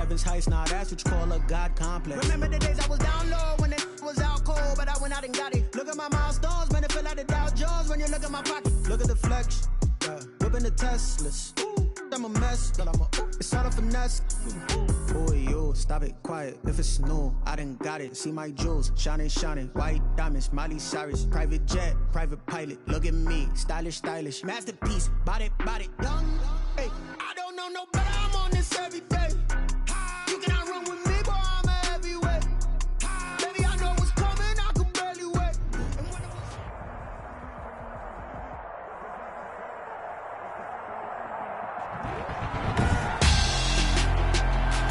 heaven's heights, now that's what you call a God complex. Remember the days I was down low when it was out cold, but I went out and got it. Look at my milestones, man, it feel like the Dow Jones when you look at my pocket. Look at the flex, whipping the Teslas. I'm a mess, but it's all a finesse. Boy, yo, stop it, quiet. If it's new, I done got it. See my jewels, shining, shining. White diamonds, Miley Cyrus. Private jet, private pilot. Look at me, stylish, stylish. Masterpiece, body, young. Hey, I don't know no better, I'm on this every day. You cannot run with me, boy, I'm a heavyweight. Baby, I know what's coming, I can barely wait.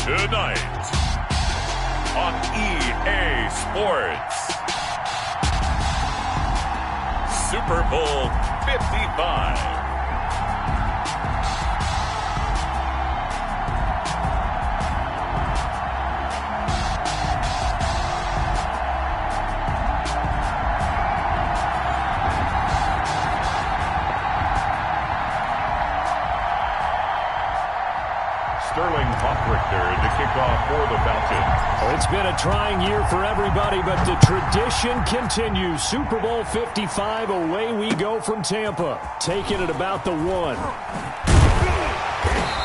Tonight on EA Sports, Super Bowl 55. To kick off for the Falcons. Well, it's been a trying year for everybody, but the tradition continues. Super Bowl 55, away we go from Tampa. Taking it about the 1.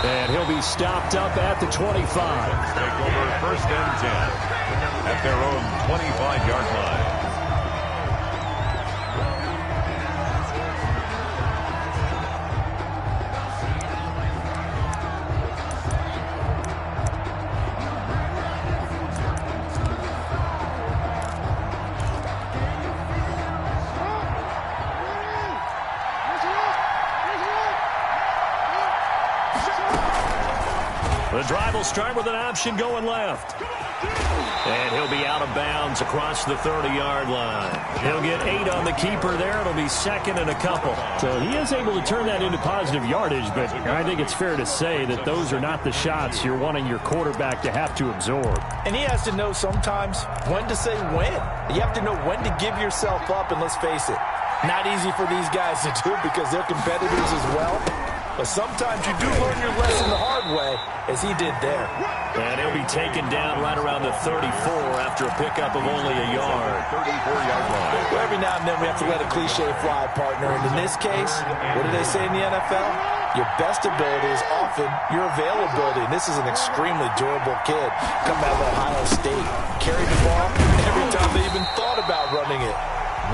And he'll be stopped up at the 25. Take over 1st and 10 at their own 25-yard line. The drive will start with an option going left. And he'll be out of bounds across the 30-yard line. He'll get 8 on the keeper there. It'll be 2nd and a couple. So he is able to turn that into positive yardage, but I think it's fair to say that those are not the shots you're wanting your quarterback to have to absorb. And he has to know sometimes when to say when. You have to know when to give yourself up, and let's face it, not easy for these guys to do because they're competitors as well. But sometimes you do learn your lesson the hard way, as he did there. And he'll be taken down right around the 34 after a pickup of only a yard. 34-yard line. Well, every now and then we have to let a cliche fly, partner. And in this case, what do they say in the NFL? Your best ability is often your availability. And this is an extremely durable kid coming out of Ohio State. Carried the ball every time they even thought about running it.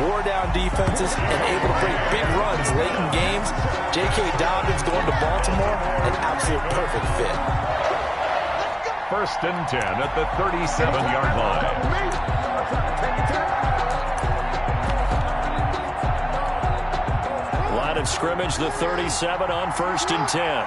Wore down defenses and able to break big runs late in games. J.K. Dobbins going to Baltimore, an absolute perfect fit. 1st and 10 at the 37-yard line. Line of scrimmage, the 37 on 1st and 10.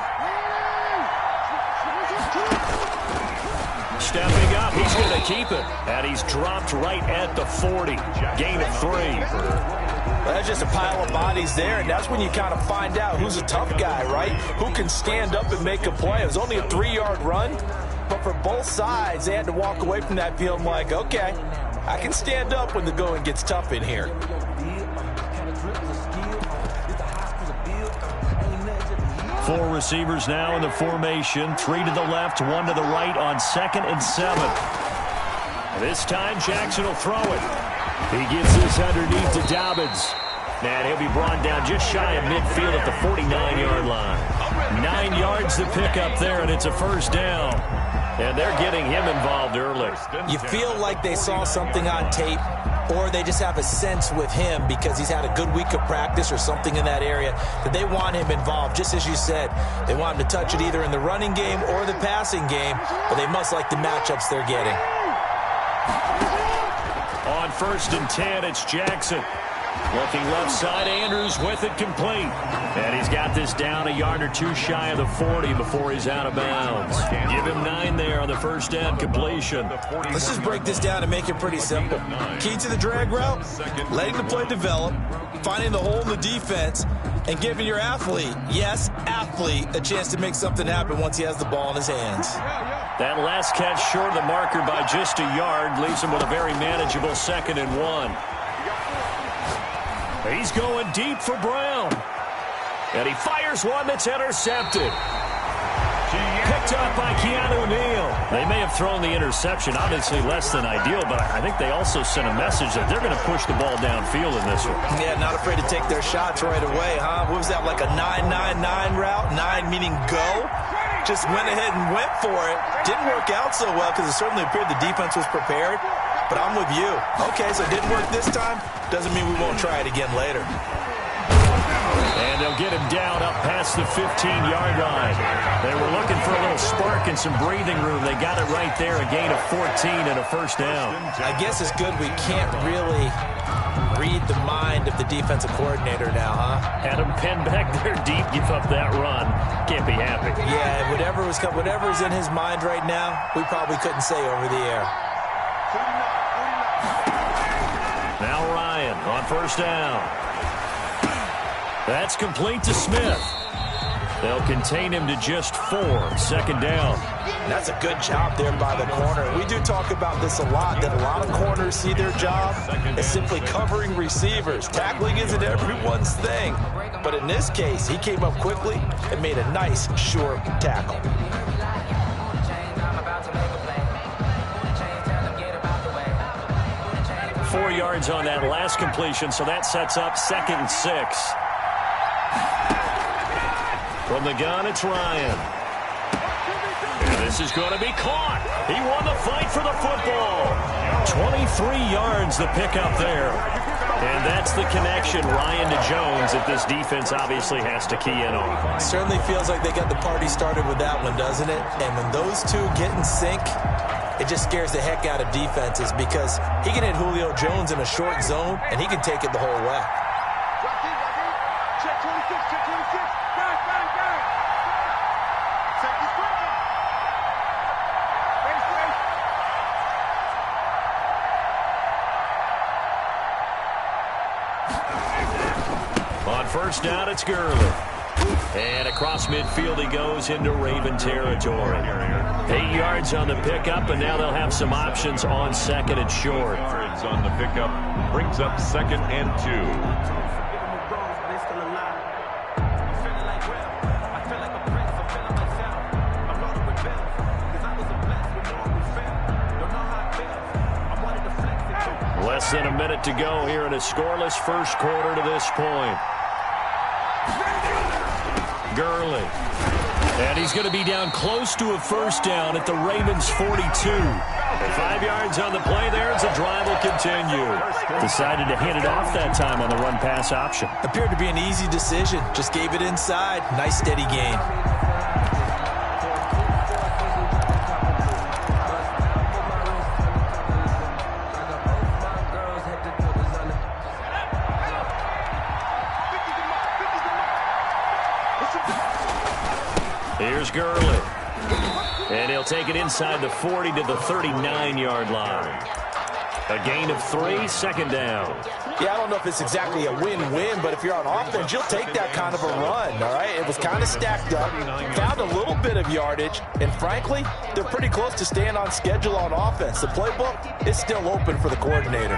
Stepping up, he's going to keep it. And he's dropped right at the 40. Gain of 3. Well, that's just a pile of bodies there, and that's when you kind of find out who's a tough guy, right? Who can stand up and make a play. It was only a 3-yard run, but for both sides, they had to walk away from that field like, okay, I can stand up when the going gets tough in here. 4 receivers now in the formation. 3 to the left, 1 to the right on 2nd and 7. This time, Jackson will throw it. He gets this underneath to Dobbins. And he'll be brought down just shy of midfield at the 49-yard line. 9 yards to pick up there, and it's a 1st down. And they're getting him involved early. You feel like they saw something on tape, or they just have a sense with him because he's had a good week of practice or something in that area that they want him involved. Just as you said, they want him to touch it either in the running game or the passing game, but they must like the matchups they're getting. On 1st and 10, it's Jackson. Looking left side, Andrews with it complete. And he's got this down a yard or 2 shy of the 40 before he's out of bounds. Give him 9 there on the 1st down completion. Let's just break this down and make it pretty simple. Key to the drag route, letting the play develop, finding the hole in the defense, and giving your athlete, yes, athlete, a chance to make something happen once he has the ball in his hands. That last catch short of the marker by just a yard leaves him with a very manageable 2nd and 1. He's going deep for Brown. And he fires one that's intercepted. Picked up by Keanu Neal. They may have thrown the interception, obviously less than ideal, but I think they also sent a message that they're going to push the ball downfield in this one. Yeah, not afraid to take their shots right away, huh? What was that, like a 9-9-9 route? 9 meaning go? Just went ahead and went for it. Didn't work out so well because it certainly appeared the defense was prepared. But I'm with you. Okay, so it didn't work this time. Doesn't mean we won't try it again later. And they'll get him down up past the 15-yard line. They were looking for a little spark and some breathing room. They got it right there, a gain of 14 and a first down. I guess it's good we can't really read the mind of the defensive coordinator now, huh? Had him pinned back there deep, give up that run. Can't be happy. Yeah, whatever's in his mind right now, we probably couldn't say over the air. Now Ryan on first down. That's complete to Smith. They'll contain him to just 4, second down. That's a good job there by the corner. We do talk about this a lot, that a lot of corners see their job as simply covering receivers. Tackling isn't everyone's thing. But in this case, he came up quickly and made a nice, short tackle. Four yards on that last completion, so that sets up 2nd and 6. From the gun, it's Ryan. And this is going to be caught. He won the fight for the football. 23 yards the pickup there. And that's the connection, Ryan to Jones, that this defense obviously has to key in on. Certainly feels like they got the party started with that one, doesn't it? And when those two get in sync, it just scares the heck out of defenses because he can hit Julio Jones in a short zone, and he can take it the whole way. Check 26, check 26. Back. Check this quicker. On first down, it's Gurley. And across midfield he goes into Raven territory. 8 yards on the pickup, and now they'll have some options on 2nd and short. Yards on the pickup brings up 2nd and 2. Less than a minute to go here in a scoreless first quarter to this point. Gurley. And he's going to be down close to a first down at the Ravens 42. 5 yards on the play there as the drive will continue. Decided to hand it off that time on the run-pass option. Appeared to be an easy decision. Just gave it inside. Nice steady gain. Here's Gurley. And he'll take it inside the 40 to the 39-yard line. A gain of 3, second down. Yeah, I don't know if it's exactly a win-win, but if you're on offense, you'll take that kind of a run, all right? It was kind of stacked up, found a little bit of yardage, and frankly, they're pretty close to staying on schedule on offense. The playbook is still open for the coordinator.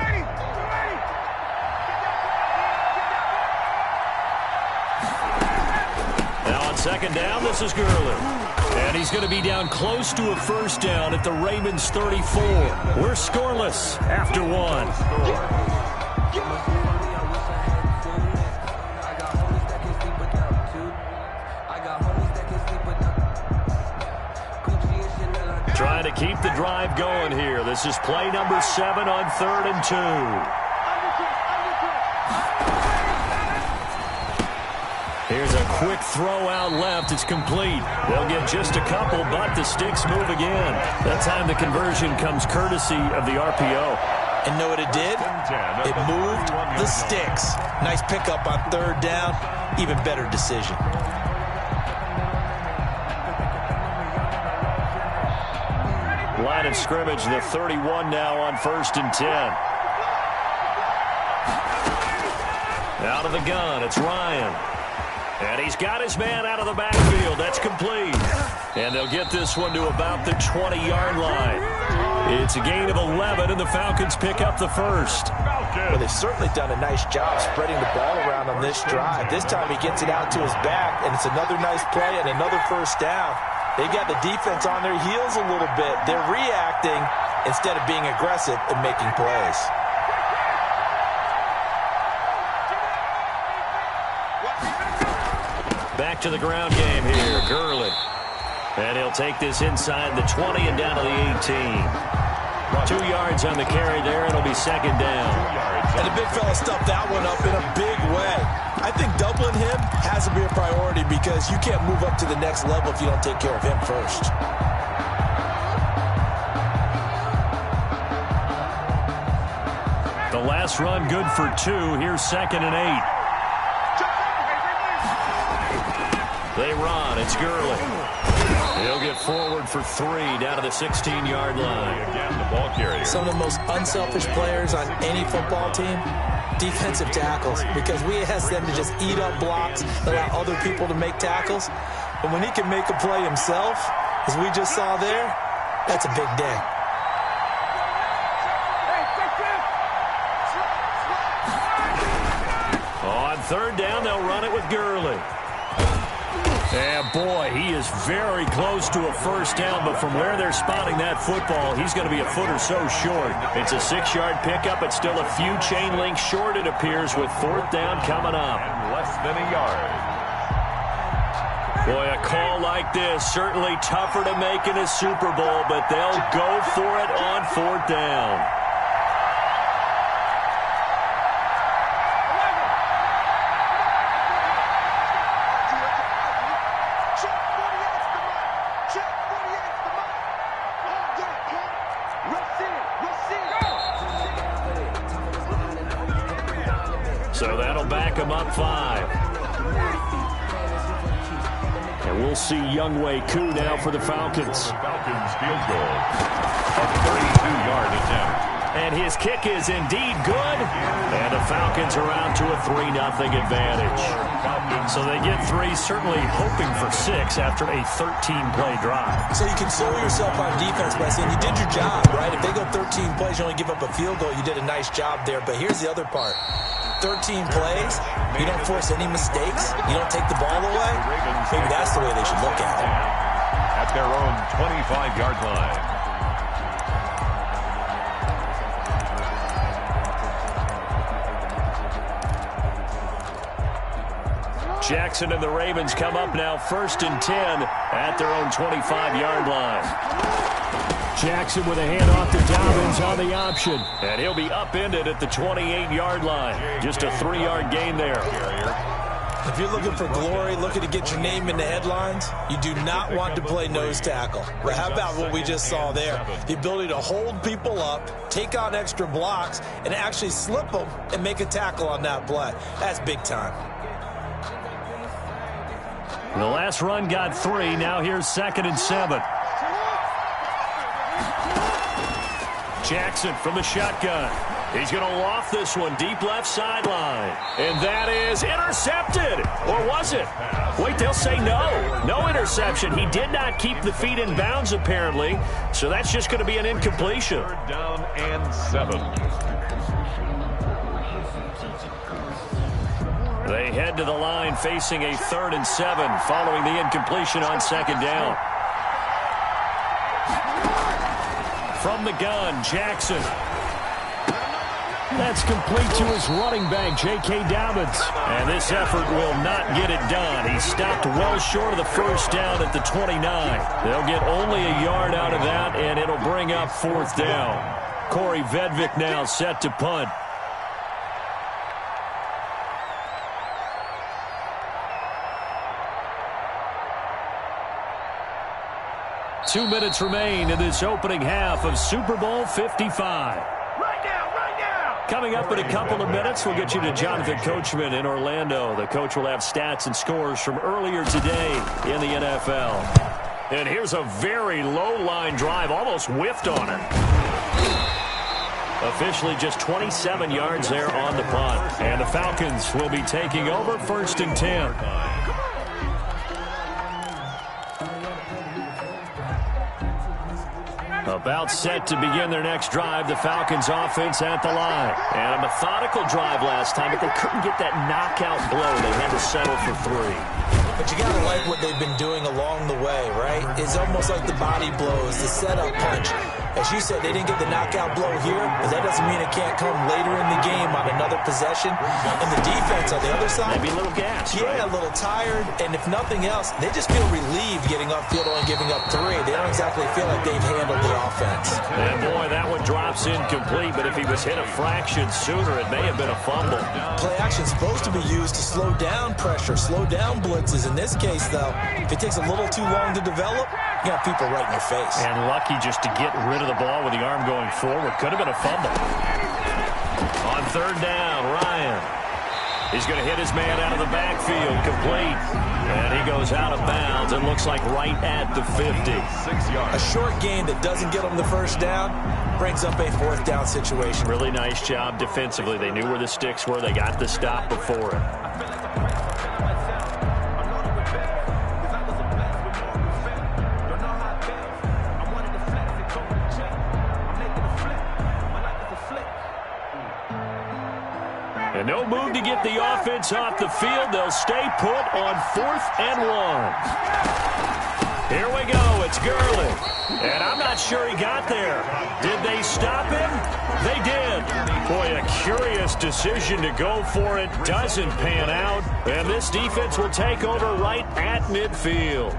Now on second down, this is Gurley. And he's going to be down close to a first down at the Ravens 34. We're scoreless after 1. Trying to keep the drive going here. This is play number 7 on 3rd and 2. Here's a quick throw out left. It's complete. They'll get just a couple, but the sticks move again. That time the conversion comes courtesy of the RPO. And know what it did? It moved the sticks. Nice pickup on 3rd down. Even better decision. Line of scrimmage, the 31 now on 1st and 10. Out of the gun, it's Ryan. And he's got his man out of the backfield. That's complete. And they'll get this one to about the 20-yard line. It's a gain of 11, and the Falcons pick up the first. Well, they've certainly done a nice job spreading the ball around on this drive. This time he gets it out to his back, and it's another nice play and another first down. They got the defense on their heels a little bit. They're reacting instead of being aggressive and making plays. Back to the ground game here, Gurley. And he'll take this inside the 20 and down to the 18. 2 yards on the carry there. It'll be second down. And the big fella stuffed that one up in a big way. I think doubling him has to be a priority because you can't move up to the next level if you don't take care of him first. The last run good for 2. Here's second and 8. They run. It's Gurley. He'll get forward for 3 down to the 16-yard line. Again, the ball carrier. Some of the most unselfish players on any football team, defensive tackles, because we ask them to just eat up blocks, allow other people to make tackles. But when he can make a play himself, as we just saw there, that's a big day. On third down, they'll run it with Gurley. And boy, he is very close to a first down, but from where they're spotting that football, he's going to be a foot or so short. It's a 6-yard pickup, but still a few chain links short, it appears, with fourth down coming up. And less than a yard. Boy, a call like this, certainly tougher to make in a Super Bowl, but they'll go for it on fourth down. So that'll back him up 5. And we'll see Younghoe Koo now for the Falcons. Falcons field goal. A 32-yard attempt. And his kick is indeed good. And the Falcons are out to a 3-0 advantage. So they get 3, certainly hoping for 6 after a 13-play drive. So you console yourself on defense by saying you did your job, right? If they go 13 plays, you only give up a field goal, you did a nice job there. But here's the other part. 13 plays, you don't force any mistakes, you don't take the ball away. Maybe that's the way they should look at it. At their own 25-yard line. Jackson and the Ravens come up now 1st and 10 at their own 25-yard line. Jackson with a handoff to Dobbins on the option. And he'll be upended at the 28-yard line. Just a 3-yard gain there. If you're looking for glory, looking to get your name in the headlines, you do not want to play nose tackle. But how about what we just saw there? The ability to hold people up, take on extra blocks, and actually slip them and make a tackle on that play. That's big time. The last run got 3. Now here's 2nd and 7. Jackson from the shotgun. He's going to loft this one deep left sideline. And that is intercepted. Or was it? Wait, they'll say no. No interception. He did not keep the feet in bounds, apparently. So that's just going to be an incompletion. 3rd down and 7. They head to the line facing a 3rd and 7 following the incompletion on 2nd down. From the gun, Jackson. That's complete to his running back, J.K. Dobbins. And this effort will not get it done. He stopped well short of the first down at the 29. They'll get only a yard out of that, and it'll bring up 4th down. Corey Vedvik now set to punt. Two minutes remain in this opening half of Super Bowl 55. Right now! Coming up in a couple of minutes, we'll get you to Jonathan Coachman in Orlando. The coach will have stats and scores from earlier today in the NFL. And here's a very low-line drive, almost whiffed on it. Officially just 27 yards there on the punt. And the Falcons will be taking over 1st and 10. About set to begin their next drive, the Falcons offense at the line. And a methodical drive last time, but they couldn't get that knockout blow. They had to settle for 3. But you got to like what they've been doing along the way, right? It's almost like the body blows, the setup punch. As you said, they didn't get the knockout blow here, but that doesn't mean it can't come later in the game on another possession. And the defense on the other side, maybe a little gas. Yeah, right? A little tired. And if nothing else, they just feel relieved getting upfield only giving up 3. They don't exactly feel like they've handled the offense. And boy, that one drops incomplete, but if he was hit a fraction sooner, it may have been a fumble. Play action is supposed to be used to slow down pressure, slow down blitzes. In this case, though, if it takes a little too long to develop, you got people right in your face. And lucky just to get rid of the ball with the arm going forward. Could have been a fumble. On third down, Ryan. He's going to hit his man out of the backfield, complete. And he goes out of bounds. It looks like right at the 50. 6 yards. A short gain that doesn't get him the first down brings up a 4th down situation. Really nice job defensively. They knew where the sticks were. They got the stop before it. And no move to get the offense off the field. They'll stay put on 4th and 1. Here we go. It's Gurley. And I'm not sure he got there. Did they stop him? They did. Boy, a curious decision to go for it. Doesn't pan out. And this defense will take over right at midfield.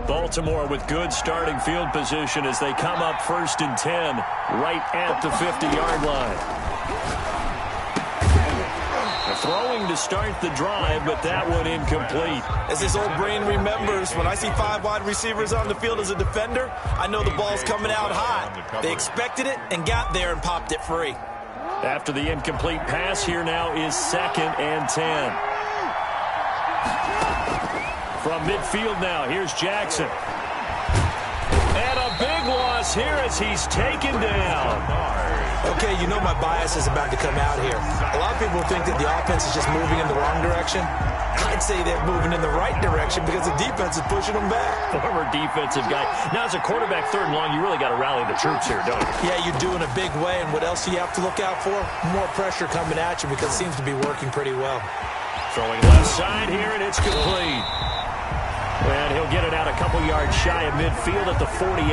Baltimore with good starting field position as they come up 1st and 10 right at the 50-yard line. They're throwing to start the drive, but that one incomplete. As this old brain remembers, when I see 5 wide receivers on the field as a defender, I know the ball's coming out hot. They expected it and got there and popped it free. After the incomplete pass, here now is 2nd and 10. From midfield now, here's Jackson. And a big loss here as he's taken down. Okay, you know my bias is about to come out here. A lot of people think that the offense is just moving in the wrong direction. I'd say they're moving in the right direction because the defense is pushing them back. Former defensive guy. Now, as a quarterback 3rd and long, you really got to rally the troops here, don't you? Yeah, you do in a big way. And what else do you have to look out for? More pressure coming at you because it seems to be working pretty well. Throwing left side here, and it's complete. And he'll get it out a couple yards shy of midfield at the 48.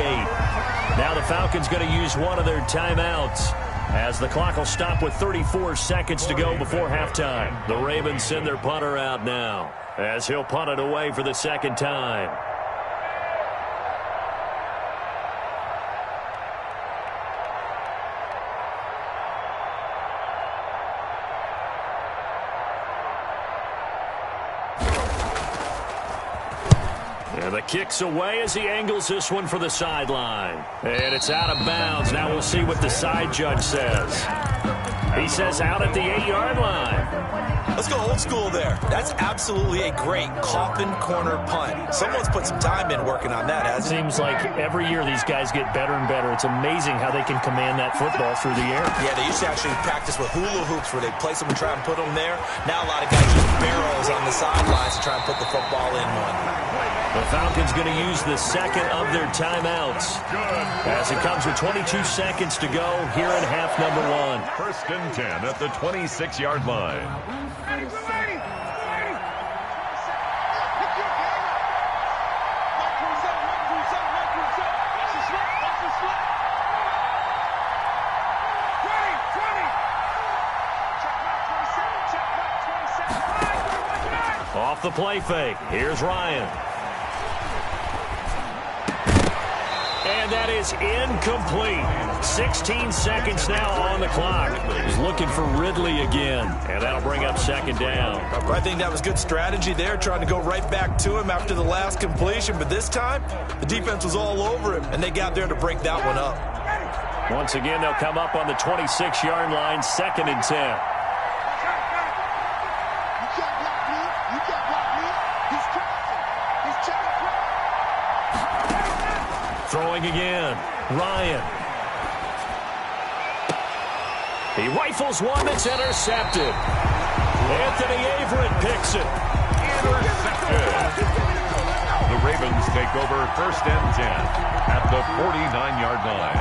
Now the Falcons going to use one of their timeouts as the clock will stop with 34 seconds to go before halftime. The Ravens send their punter out now as he'll punt it away for the 2nd time. And the kick's away as he angles this one for the sideline. And it's out of bounds. Now we'll see what the side judge says. He says out at the 8-yard line. Let's go old school there. That's absolutely a great coffin corner punt. Someone's put some time in working on that, hasn't it? Seems like every year these guys get better and better. It's amazing how they can command that football through the air. Yeah, they used to actually practice with hula hoops where they place them and try and put them there. Now a lot of guys use barrels on the sidelines to try and put the football in one. The Falcons going to use the 2nd of their timeouts as it comes with 22 seconds to go here in half number 1. 1st and 10 at the 26-yard line. Off the play fake. Here's Ryan. And that is incomplete. 16 seconds now on the clock. He's looking for Ridley again. And that'll bring up 2nd down. I think that was good strategy there, trying to go right back to him after the last completion. But this time, the defense was all over him, and they got there to break that one up. Once again, they'll come up on the 26-yard line, 2nd and 10. Throwing again, Ryan. He rifles one that's intercepted. Anthony Averett picks it. Intercepted. The Ravens take over 1st and 10 at the 49-yard line.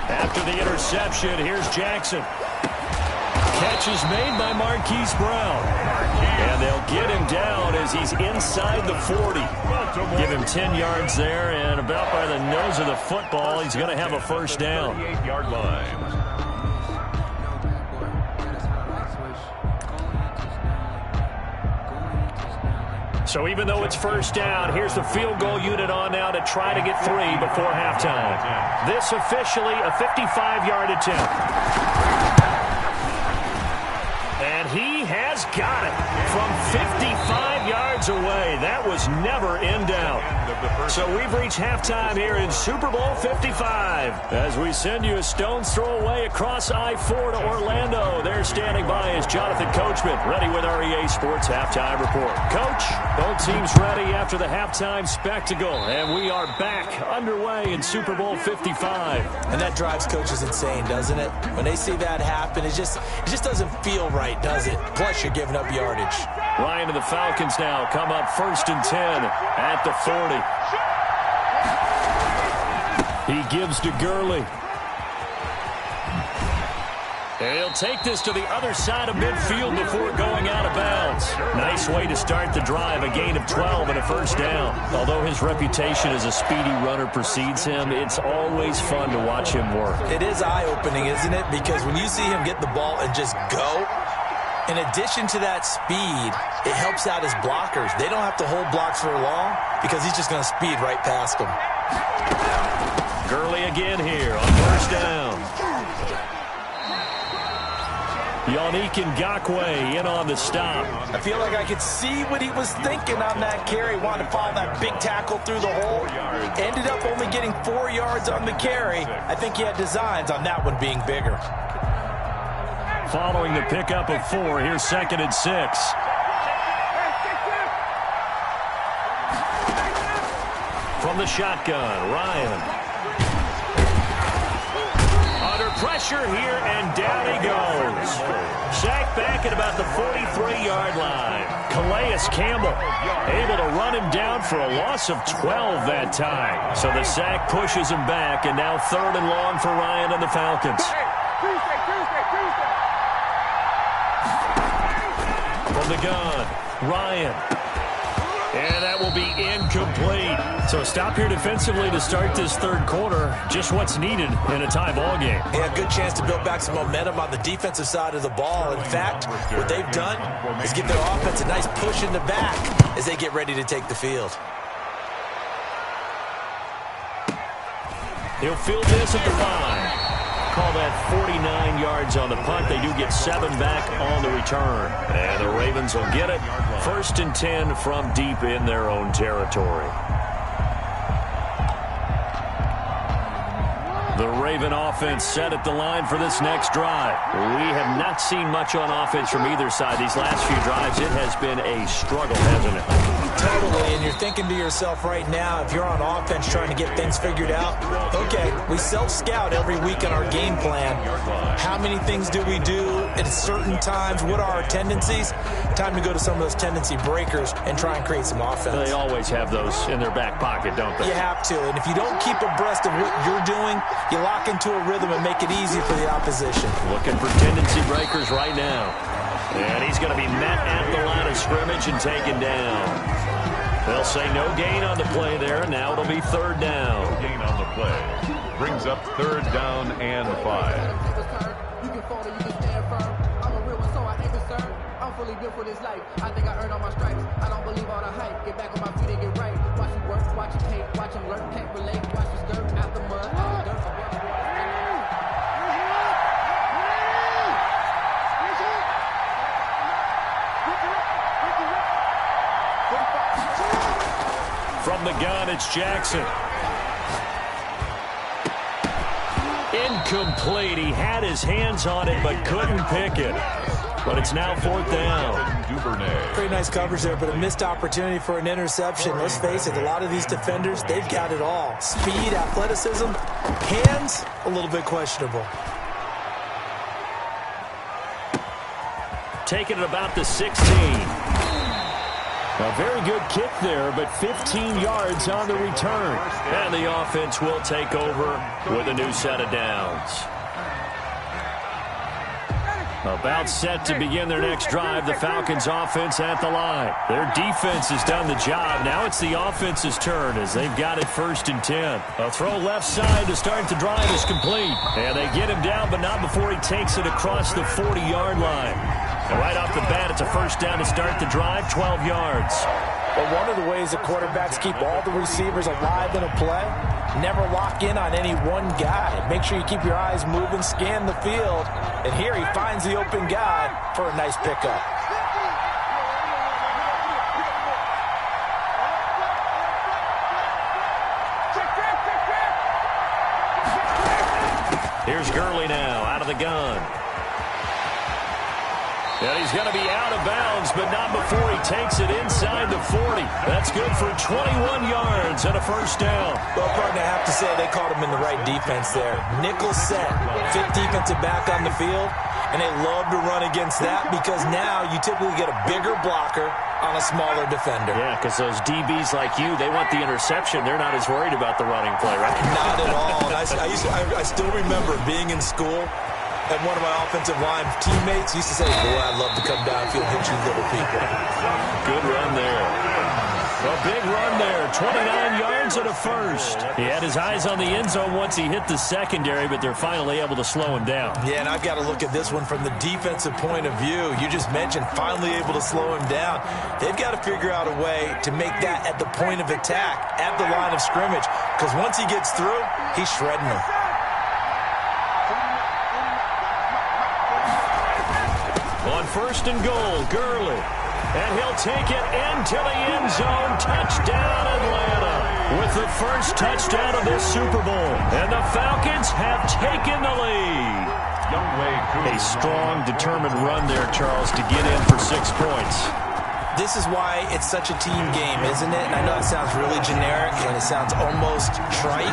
After the interception, here's Jackson. Catch is made by Marquise Brown. And they'll get him down as he's inside the 40. Give him 10 yards there, and about by the nose of the football, he's going to have a first down. 48-yard line. So even though it's first down, here's the field goal unit on now to try to get 3 before halftime. This officially a 55-yard attempt. And he has got it from 55 yards away. That was never in doubt. So we've reached halftime here in Super Bowl 55. As we send you a stone's throw away across I-4 to Orlando. There standing by is Jonathan Coachman, ready with our EA Sports Halftime Report. Coach, both teams ready after the halftime spectacle. And we are back underway in Super Bowl 55. And that drives coaches insane, doesn't it? When they see that happen, it just doesn't feel right, does it? Plus, you're giving up yardage. Ryan and the Falcons now come up 1st and 10 at the 40. He gives to Gurley. And he'll take this to the other side of midfield before going out of bounds. Nice way to start the drive, a gain of 12 and a first down. Although his reputation as a speedy runner precedes him, it's always fun to watch him work. It is eye-opening, isn't it? Because when you see him get the ball and just go, in addition to that speed, it helps out his blockers. They don't have to hold blocks for long because he's just going to speed right past them. Gurley again here on first down. Yannick Ngakoue in on the stop. I feel like I could see what he was thinking on that carry. Wanted to follow that big tackle through the hole. Ended up only getting 4 yards on the carry. I think he had designs on that one being bigger. Following the pickup of 4, here's 2nd and 6. From the shotgun, Ryan. Under pressure here, and down he goes. Sacked back at about the 43-yard line. Calais Campbell able to run him down for a loss of 12 that time. So the sack pushes him back, and now 3rd and long for Ryan and the Falcons. From the gun, Ryan. And that will be incomplete. So stop here defensively to start this 3rd quarter. Just what's needed in a tie ball game. Yeah, good chance to build back some momentum on the defensive side of the ball. In fact, what they've done is give their offense a nice push in the back as they get ready to take the field. He'll field this at the 5. Call that 49 yards on the punt. They do get 7 back on the return. And the Ravens will get it. 1st and 10 from deep in their own territory. The Raven offense set at the line for this next drive. We have not seen much on offense from either side. These last few drives, it has been a struggle, hasn't it? Totally, and you're thinking to yourself right now, if you're on offense trying to get things figured out, okay, we self-scout every week on our game plan. How many things do we do at certain times? What are our tendencies? Time to go to some of those tendency breakers and try and create some offense. They always have those in their back pocket, don't they? You have to, and if you don't keep abreast of what you're doing, you lock into a rhythm and make it easy for the opposition. Looking for tendency breakers right now. And he's going to be met at the line of scrimmage and taken down. They'll say no gain on the play there, and now it'll be 3rd down. No gain on the play. Brings up 3rd down and 5. You can fall or you can stand firm. I'm a real one, so I ain't concerned. I'm fully built for this life. I think I earned all my stripes. I don't believe all the hype. Get back on my feet and get right. Watch him work, watch him hate, watch him learn, can't relate. Watch him skirt out the mud, out the dirt. From the gun, it's Jackson. Incomplete. He had his hands on it but couldn't pick it. but it's now 4th down. Pretty nice coverage there, but a missed opportunity for an interception. Let's face it, a lot of these defenders, they've got it all. Speed, athleticism, hands, a little bit questionable. Taking it about the 16. A very good kick there, but 15 yards on the return. And the offense will take over with a new set of downs. About set to begin their next drive, the Falcons offense at the line. Their defense has done the job. Now it's the offense's turn as they've got it 1st and 10. A throw left side to start the drive is complete. And they get him down, but not before he takes it across the 40-yard line. And right off the bat, it's a 1st down to start the drive, 12 yards. Well, one of the ways that quarterbacks keep all the receivers alive in a play, never lock in on any one guy. Make sure you keep your eyes moving, scan the field, and here he finds the open guy for a nice pickup. Here's Gurley now, out of the gun. And he's going to be out of bounds, but not before he takes it inside the 40. That's good for 21 yards and a 1st down. Well, partner, I have to say they caught him in the right defense there. Nickel set, 5th defensive back on the field, and they love to run against that because now you typically get a bigger blocker on a smaller defender. Yeah, because those DBs like you, they want the interception. They're not as worried about the running play, right? Not at all. I still remember being in school, and one of my offensive line teammates used to say, boy, I'd love to come downfield and hit you little people. Good run there. A big run there. 29 yards and a 1st. He had his eyes on the end zone once he hit the secondary, but they're finally able to slow him down. Yeah, and I've got to look at this one from the defensive point of view. You just mentioned finally able to slow him down. They've got to figure out a way to make that at the point of attack, at the line of scrimmage, because once he gets through, he's shredding them. On 1st and goal, Gurley. And he'll take it into the end zone. Touchdown, Atlanta. With the 1st touchdown of this Super Bowl. And the Falcons have taken the lead. A strong, determined run there, Charles, to get in for 6 points. This is why it's such a team game, isn't it? And I know it sounds really generic and it sounds almost trite,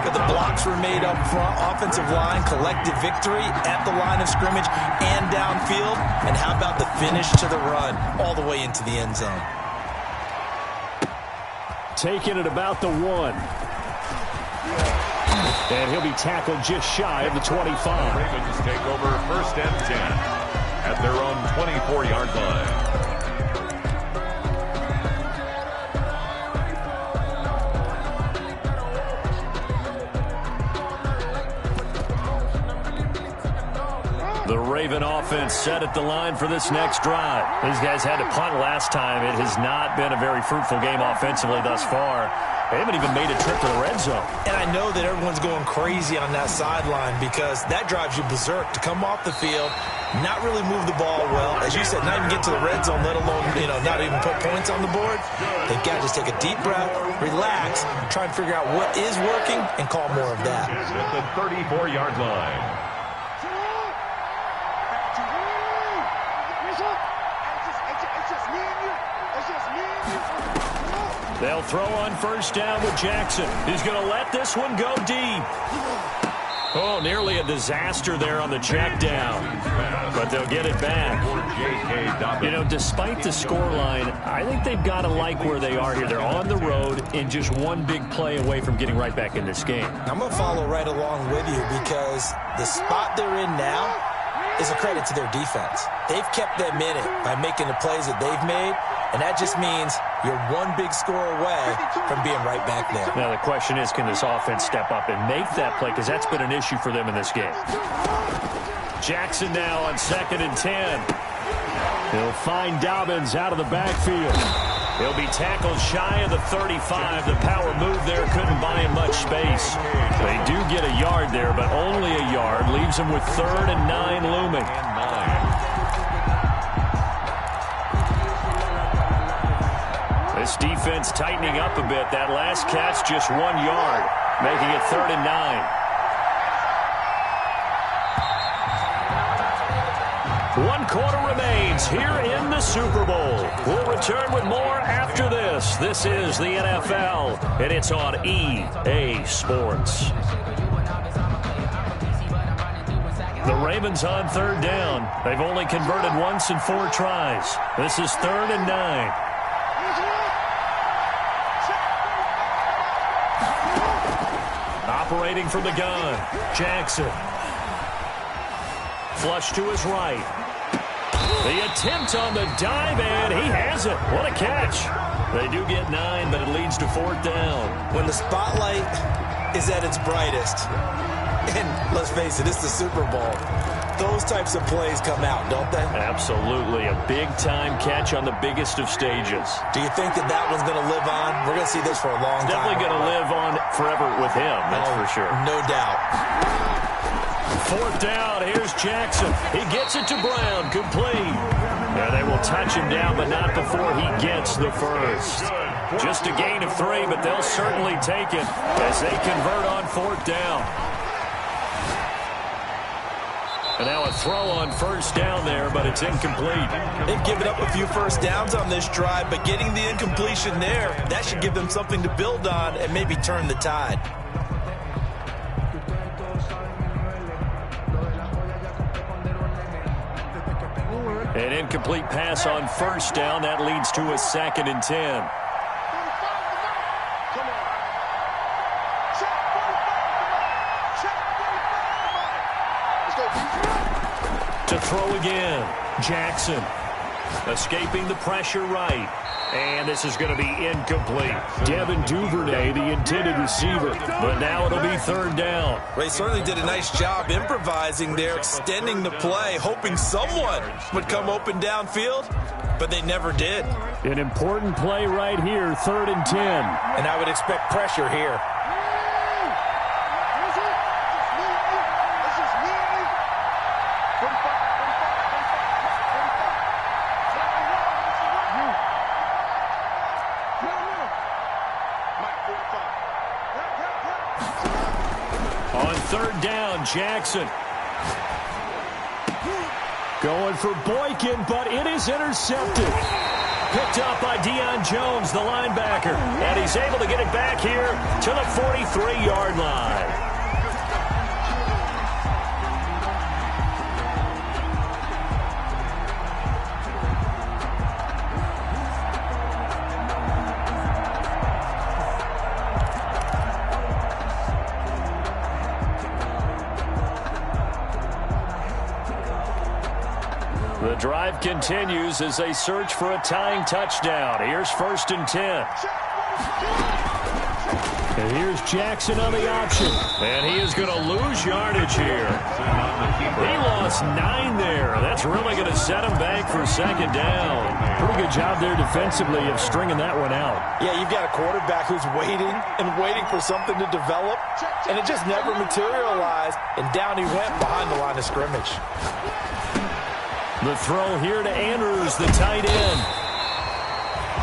but the blocks were made up front, offensive line, collective victory at the line of scrimmage and downfield. And how about the finish to the run all the way into the end zone? Taking it about the 1. And he'll be tackled just shy of the 25. Ravens take over 1st and 10 at their own 24-yard line. The Raven offense set at the line for this next drive. These guys had to punt last time. It has not been a very fruitful game offensively thus far. They haven't even made a trip to the red zone. And I know that everyone's going crazy on that sideline because that drives you berserk to come off the field, not really move the ball well. As you said, not even get to the red zone, let alone, not even put points on the board. They've got to just take a deep breath, relax, try and figure out what is working and call more of that. At the 34-yard line. They'll throw on 1st down with Jackson. He's going to let this one go deep. Oh, nearly a disaster there on the check down. But they'll get it back. Despite the scoreline, I think they've got to like where they are here. They're on the road and just one big play away from getting right back in this game. I'm going to follow right along with you because the spot they're in now is a credit to their defense. They've kept them in it by making the plays that they've made, and that just means you're one big score away from being right back there. Now, the question is, can this offense step up and make that play? Because that's been an issue for them in this game. Jackson now on 2nd and 10. He'll find Dobbins out of the backfield. He'll be tackled shy of the 35. The power move there couldn't buy him much space. They do get a yard there, but only a yard. Leaves him with 3rd and 9 looming. This defense tightening up a bit. That last catch just 1 yard, making it 3rd and 9. One quarter remains here in the Super Bowl. We'll return with more after this. This is the NFL, and it's on EA Sports. The Ravens on third down. They've only converted once in 4 tries. This is 3rd and 9. Operating from the gun, Jackson. Flush to his right. The attempt on the dive, and he has it. What a catch. They do get 9, but it leads to 4th down. When the spotlight is at its brightest, and let's face it, it's the Super Bowl, those types of plays come out, don't they? Absolutely. A big-time catch on the biggest of stages. Do you think that that one's going to live on? We're going to see this for a long time. Definitely going to live on forever with him, that's for sure. No doubt. 4th down, here's Jackson. He gets it to Brown, complete. And they will touch him down, but not before he gets the first. Just a gain of 3, but they'll certainly take it as they convert on 4th down. And now a throw on 1st down there, but it's incomplete. They've given up a few first downs on this drive, but getting the incompletion there, that should give them something to build on and maybe turn the tide. An incomplete pass on 1st down. That leads to a 2nd and 10. To throw again, Jackson. Escaping the pressure right. And this is going to be incomplete. Devin Duvernay, the intended receiver. But now it'll be 3rd down. They certainly did a nice job improvising there, extending the play, hoping someone would come open downfield, but they never did. An important play right here, 3rd and 10. And I would expect pressure here. On 3rd down, Jackson. Going for Boykin, but it is intercepted. Picked up by Deion Jones, the linebacker. And he's able to get it back here to the 43-yard line. The drive continues as they search for a tying touchdown. Here's 1st and 10. And here's Jackson on the option. And he is going to lose yardage here. He lost 9 there. That's really going to set him back for 2nd down. Pretty good job there defensively of stringing that one out. Yeah, you've got a quarterback who's waiting and waiting for something to develop, and it just never materialized, and down he went behind the line of scrimmage. The throw here to Andrews, the tight end.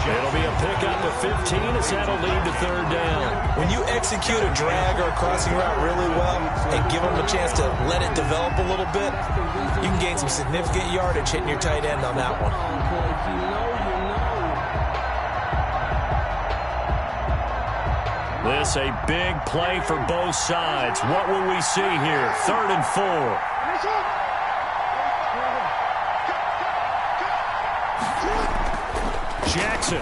It'll be a pickup of 15 as that'll lead to 3rd down. When you execute a drag or a crossing route really well and give them a chance to let it develop a little bit, you can gain some significant yardage hitting your tight end on that one. This a big play for both sides. What will we see here? 3rd and 4. Jackson.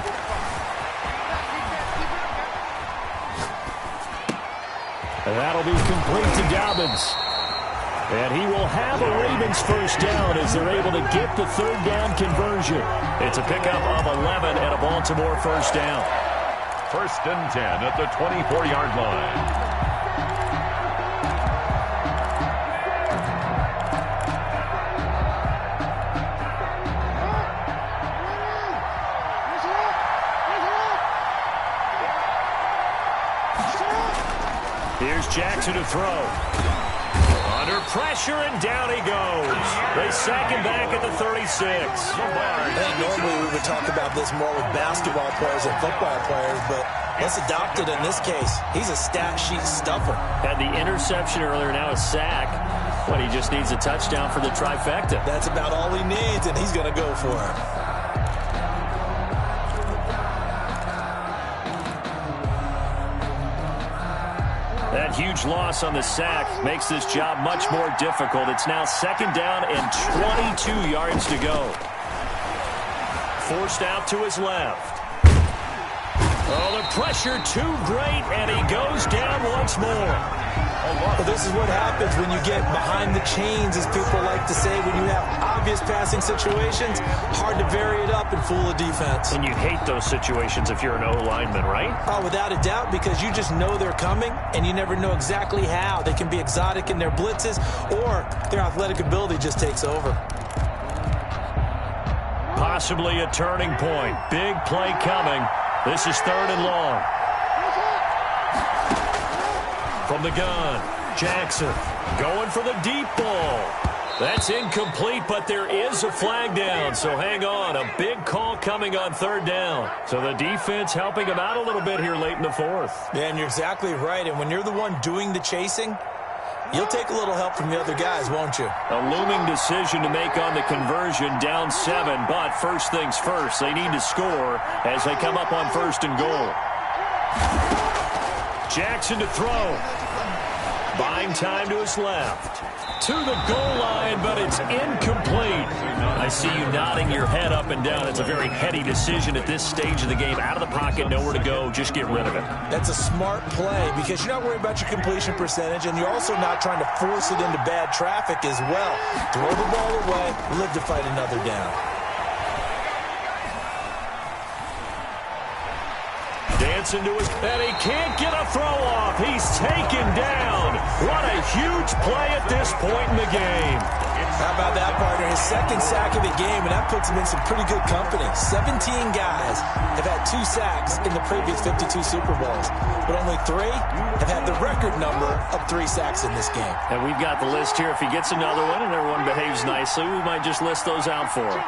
And that'll be complete to Dobbins. And he will have a Ravens 1st down as they're able to get the 3rd down conversion. It's a pickup of 11 and a Baltimore 1st down. 1st and 10 at the 24-yard line. Here's Jackson to throw. Under pressure, and down he goes. They sack him back at the 36. I think normally we would talk about this more with basketball players and football players, but let's adopt it in this case. He's a stat sheet stuffer. Had the interception earlier, now a sack. But he just needs a touchdown for the trifecta. That's about all he needs, and he's going to go for it. That huge loss on the sack makes this job much more difficult. It's now 2nd down and 22 yards to go. Forced out to his left. Oh, the pressure too great, and he goes down once more. Well, this is what happens when you get behind the chains, as people like to say. When you have obvious passing situations, hard to vary it up and fool a defense. And you hate those situations if you're an O-lineman, right? Oh, without a doubt, because you just know they're coming, and you never know exactly how. They can be exotic in their blitzes, or their athletic ability just takes over. Possibly a turning point. Big play coming. This is 3rd and long. From the gun, Jackson going for the deep ball. That's incomplete, but there is a flag down, so hang on. A big call coming on 3rd down. So the defense helping him out a little bit here late in the 4th. Yeah, and you're exactly right. And when you're the one doing the chasing, you'll take a little help from the other guys, won't you? A looming decision to make on the conversion, down 7, but first things first, they need to score as they come up on 1st and goal. Jackson to throw. Buying time to his left. To the goal line, but it's incomplete. I see you nodding your head up and down. It's a very heady decision at this stage of the game. Out of the pocket, nowhere to go. Just get rid of it. That's a smart play because you're not worried about your completion percentage, and you're also not trying to force it into bad traffic as well. Throw the ball away, live to fight another down. Dancing to his... And he can't get a throw off. He's taken down. What a huge play at this point in the game. How about that, partner? His 2nd sack of the game, and that puts him in some pretty good company. 17 guys have had 2 sacks in the previous 52 Super Bowls, but only 3 have had the record number of 3 sacks in this game. And we've got the list here. If he gets another one and everyone behaves nicely, we might just list those out for him.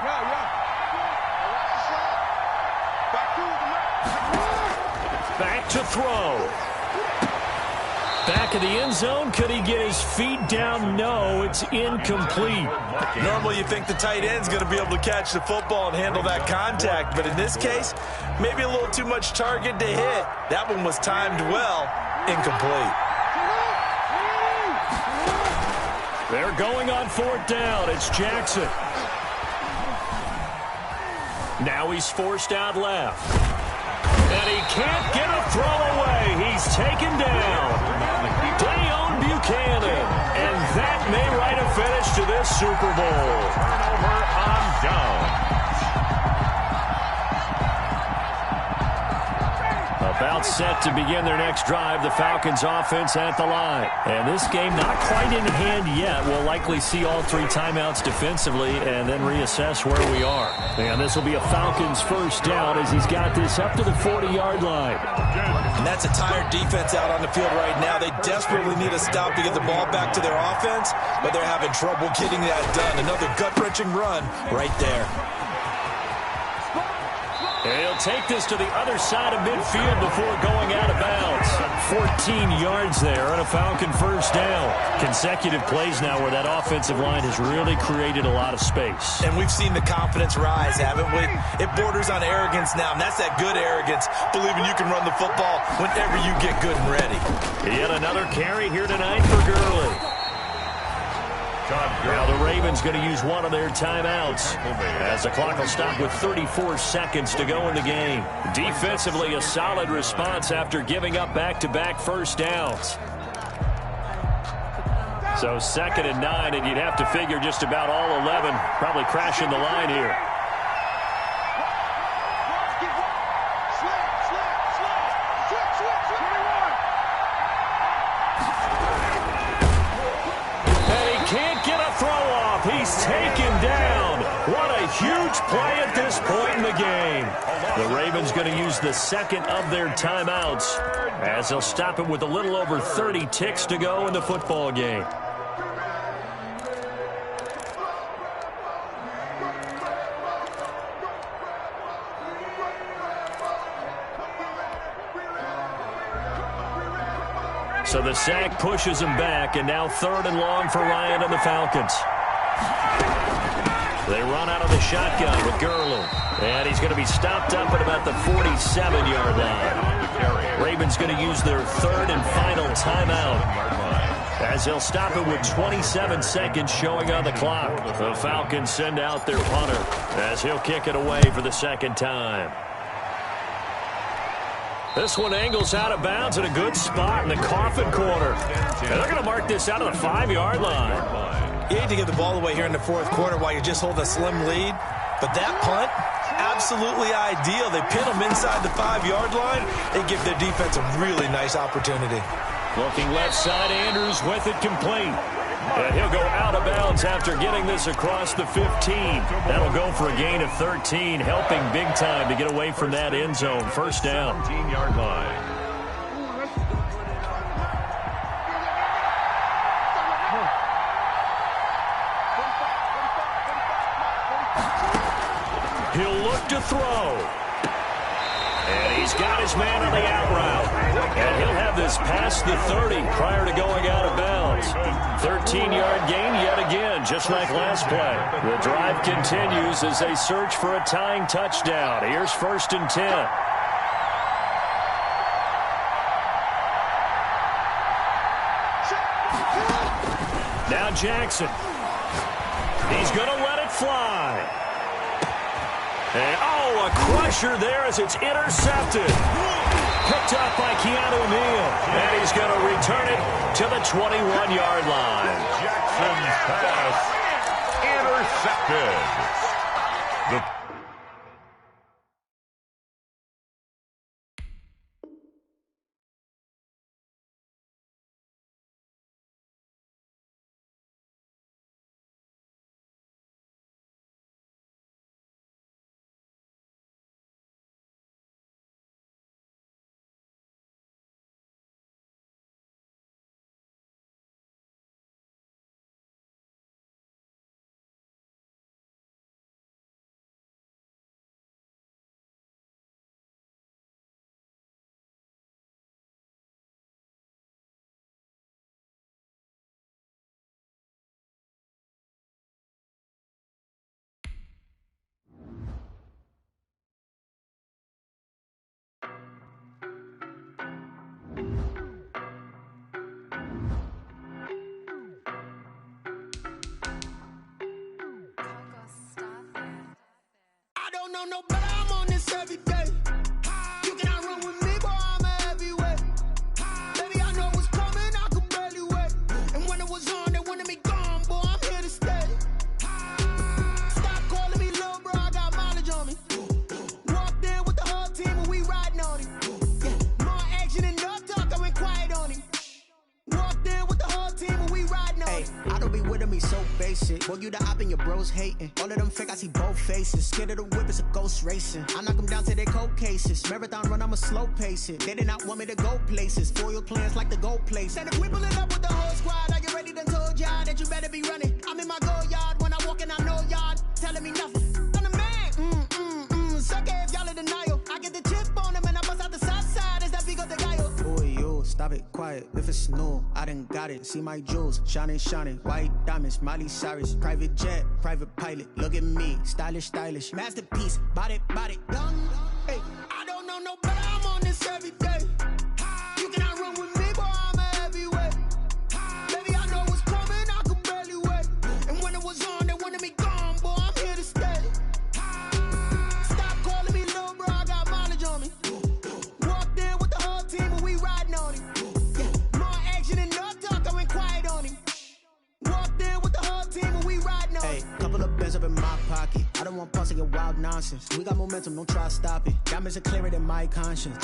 Back to throw. Back of the end zone. Could he get his feet down? No, it's incomplete. Normally you think the tight end's going to be able to catch the football and handle that contact, but in this case, maybe a little too much target to hit. That one was timed well. Incomplete. They're going on 4th down. It's Jackson. Now he's forced out left. And he can't get a throw away. He's taken down. Dayon Buchanan. And that may write a finish to this Super Bowl. Turnover on down. About set to begin their next drive, the Falcons offense at the line. And this game not quite in hand yet. We'll likely see all 3 timeouts defensively and then reassess where we are. And this will be a Falcons 1st down as he's got this up to the 40-yard line. And that's a tired defense out on the field right now. They desperately need a stop to get the ball back to their offense, but they're having trouble getting that done. Another gut-wrenching run right there. He'll take this to the other side of midfield before going out of bounds. 14 yards there on a Falcon 1st down. Consecutive plays now where that offensive line has really created a lot of space. And we've seen the confidence rise, haven't we? It borders on arrogance now, and that's that good arrogance, believing you can run the football whenever you get good and ready. Yet another carry here tonight for Gurley. Now the Ravens going to use one of their timeouts as the clock will stop with 34 seconds to go in the game. Defensively, a solid response after giving up back-to-back 1st downs. So 2nd and 9, and you'd have to figure just about all 11 probably crashing the line here. He's taken down. What a huge play at this point in the game. The Ravens going to use the 2nd of their timeouts as they'll stop it with a little over 30 ticks to go in the football game. So the sack pushes him back, and now 3rd and long for Ryan and the Falcons. They run out of the shotgun with Gurley. And he's going to be stopped up at about the 47-yard line. Ravens going to use their 3rd and final timeout, as they'll stop it with 27 seconds showing on the clock. The Falcons send out their punter, as he'll kick it away for the 2nd time. This one angles out of bounds in a good spot in the coffin corner. And they're going to mark this out of the 5-yard line. You hate to give the ball away here in the 4th quarter while you're just holding a slim lead. But that punt, absolutely ideal. They pin them inside the 5-yard line. They give their defense a really nice opportunity. Looking left side, Andrews with it complete. And he'll go out of bounds after getting this across the 15. That'll go for a gain of 13, helping big time to get away from that end zone. 1st down. 17-yard line. He'll look to throw. And he's got his man on the out route. And he'll have this past the 30 prior to going out of bounds. 13-yard gain yet again, just like last play. The drive continues as they search for a tying touchdown. Here's 1st and 10. Now Jackson. He's going to let it fly. And, a crusher there as it's intercepted. Picked up by Keanu Neal. And he's going to return it to the 21-yard line. Jackson's pass intercepted. No, but I'm on this every day. You cannot run with me, boy, I'm a heavyweight. Baby, I know what's coming, I could barely wait. And when it was on, they wanted me gone, boy, I'm here to stay. Stop calling me little bro, I got mileage on me. Walked in with the whole team and we riding on him. Yeah, more action and no talk, I went quiet on him. Walked in with the whole team and we riding on him. I don't be with him, he's so basic. Boy, you the op and your bros hating. All of them fake, I see both faces. Scared of the whip, it's a ghost racing. I knock them down to their cold cases. Marathon run, I'ma slow pace it. They did not want me to go places. Foil plans like the gold place. Said if we pull it up with the whole squad, I get ready done told y'all that you better be running. I'm in my go yard, when I walk in I know y'all telling me nothing. I'm the man, suck it if y'all in denial. I get the chip on them and I bust out the south side, is that big of the gallo. Boy, yo, stop it, quiet. If it's new, I done got it. See my jewels, shining, white diamonds, Miley Cyrus, private jet, private pilot. Look at me, stylish, masterpiece, body, young. Hey, I don't know no better, I'm on this every day. You cannot run with me, boy, I'm a heavyweight. Baby, I know what's coming, I could barely wait. And when it was on, they wanted me gone, boy, I'm here to stay. Stop calling me little bro, I got mileage on me. Walked in with the whole team and we riding on him. Yeah, more action and no talk, I went quiet on him. Walked in with the whole team and we riding on him. Couple of bands up in my pocket. I don't want pulse to get wild nonsense. We got momentum, don't try to stop it. Diamonds are clearer than my conscience.